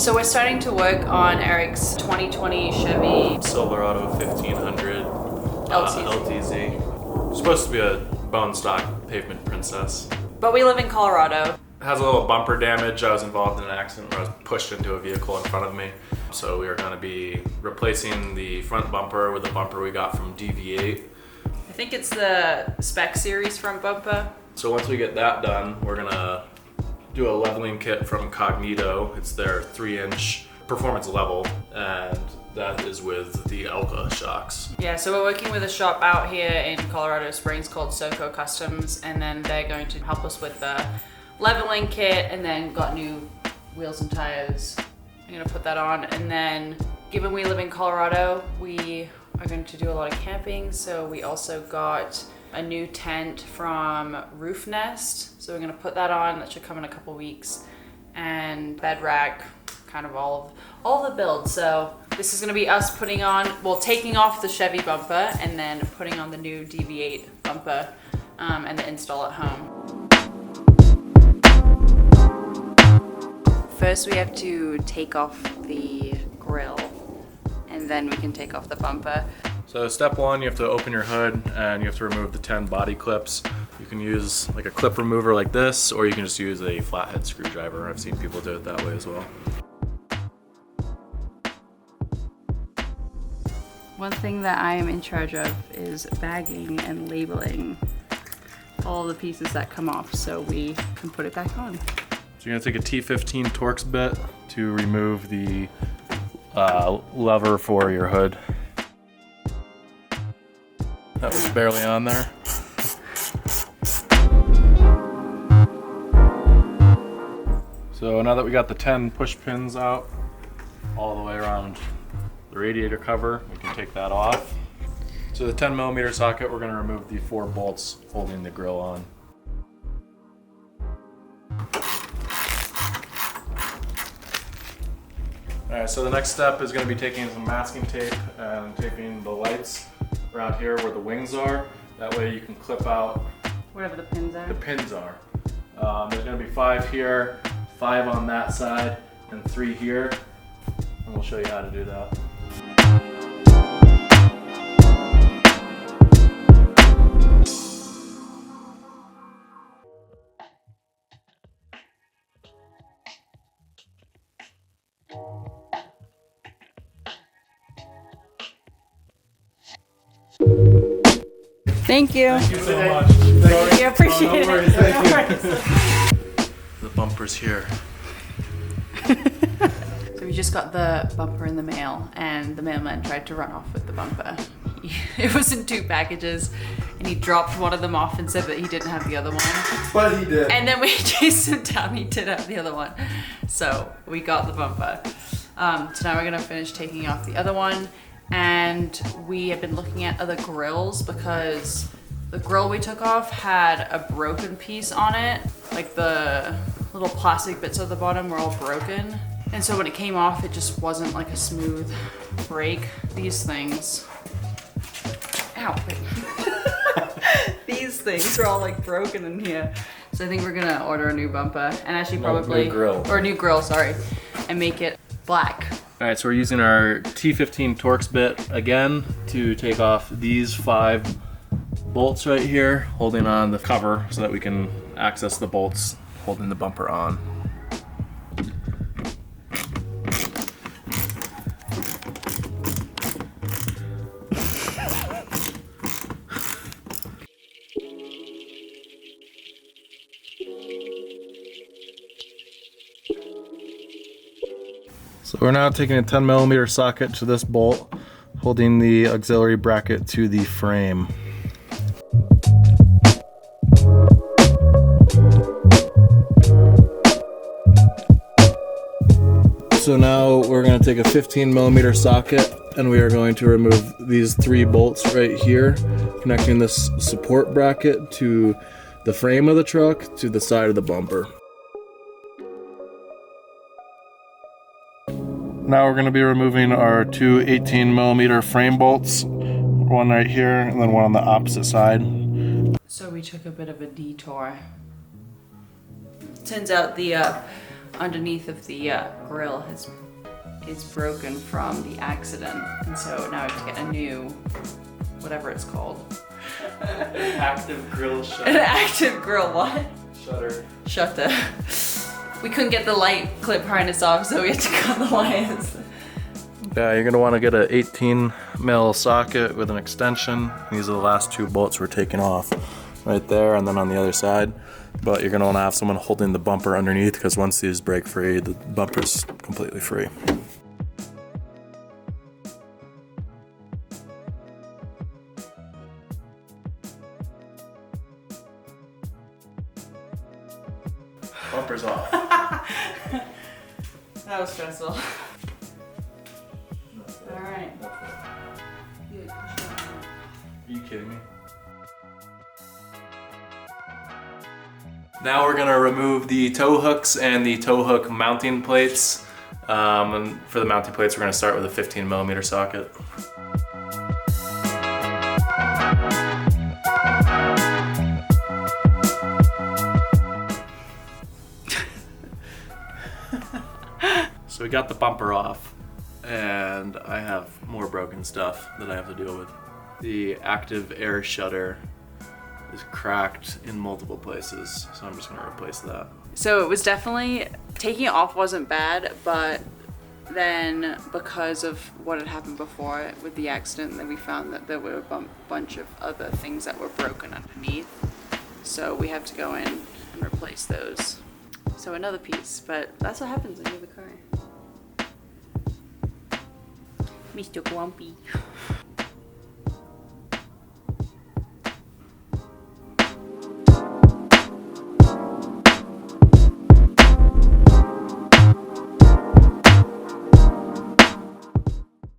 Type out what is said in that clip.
So we're starting to work on Eric's 2020 Chevy Silverado 1500 LTZ. Supposed to be a bone stock pavement princess. But we live in Colorado. It has a little bumper damage. I was involved in an accident where I was pushed into a vehicle in front of me. So we are going to be replacing the front bumper with a bumper we got from DV8. I think it's the Spec Series front bumper. So once we get that done, we're going to do a leveling kit from Cognito. It's their 3-inch performance level, and that is with the Elka shocks. Yeah, so we're working with a shop out here in Colorado Springs called Soco Customs, and then they're going to help us with the leveling kit, and then got new wheels and tires. I'm gonna put that on, and then given we live in Colorado, we are going to do a lot of camping, so we also got a new tent from Roof Nest, so we're gonna put that on. That should come in a couple weeks, and bed rack, kind of all the builds. So this is gonna be us putting on, well, taking off the Chevy bumper and then putting on the new DV8 bumper and the install at home. First we have to take off the grille, and then we can take off the bumper. So step one, you have to open your hood and you have to remove the 10 body clips. You can use like a clip remover like this, or you can just use a flathead screwdriver. I've seen people do it that way as well. One thing that I am in charge of is bagging and labeling all the pieces that come off so we can put it back on. So you're gonna take a T15 Torx bit to remove the lever for your hood. That was barely on there. So now that we got the 10 push pins out all the way around the radiator cover, we can take that off. So the 10mm socket, we're going to remove the 4 bolts holding the grill on. Alright, so the next step is going to be taking some masking tape and taping the lights around here where the wings are. That way you can clip out whatever the pins are. There's going to be 5 here, 5 on that side, and 3 here. And we'll show you how to do that. Thank you. Thank you so much. Thank you. Appreciate it. No worries, thank you. The bumper's here. So we just got the bumper in the mail, and the mailman tried to run off with the bumper. It was in 2 packages, and he dropped one of them off and said that he didn't have the other one. But he did. And then we chased him down, he did have the other one. So we got the bumper. So now we're gonna finish taking off the other one. And we have been looking at other grills because the grill we took off had a broken piece on it. Like the little plastic bits at the bottom were all broken. And so when it came off, it just wasn't like a smooth break. These things, ow, wait. These things are all like broken in here. So I think we're gonna order a new bumper and actually probably, new grill, sorry, and make it black. All right, so we're using our T15 Torx bit again to take off these 5 bolts right here, holding on the cover so that we can access the bolts holding the bumper on. So we're now taking a 10mm socket to this bolt, holding the auxiliary bracket to the frame. So now we're going to take a 15mm socket, and we are going to remove these 3 bolts right here, connecting this support bracket to the frame of the truck to the side of the bumper. Now we're going to be removing our 2 18mm frame bolts, one right here and then one on the opposite side. So we took a bit of a detour. Turns out the underneath of the grill is broken from the accident, and so now I have to get a new, whatever it's called. Active grill shutter. An active grill, what? Shutter. We couldn't get the light clip harness off, so we had to cut the wires. Yeah, you're gonna want to get an 18 mil socket with an extension. These are the last 2 bolts we're taking off, right there, and then on the other side. But you're gonna want to have someone holding the bumper underneath, because once these break free, the bumper's completely free. Bumper's off. That was stressful. Alright. Are you kidding me? Now we're gonna remove the tow hooks and the tow hook mounting plates. And for the mounting plates, we're gonna start with a 15 millimeter socket. So we got the bumper off, and I have more broken stuff that I have to deal with. The active air shutter is cracked in multiple places, so I'm just gonna replace that. So it was definitely, taking it off wasn't bad, but then because of what had happened before with the accident, then we found that there were a bunch of other things that were broken underneath. So we have to go in and replace those. So another piece, but that's what happens when you have a car. Mr. Grumpy.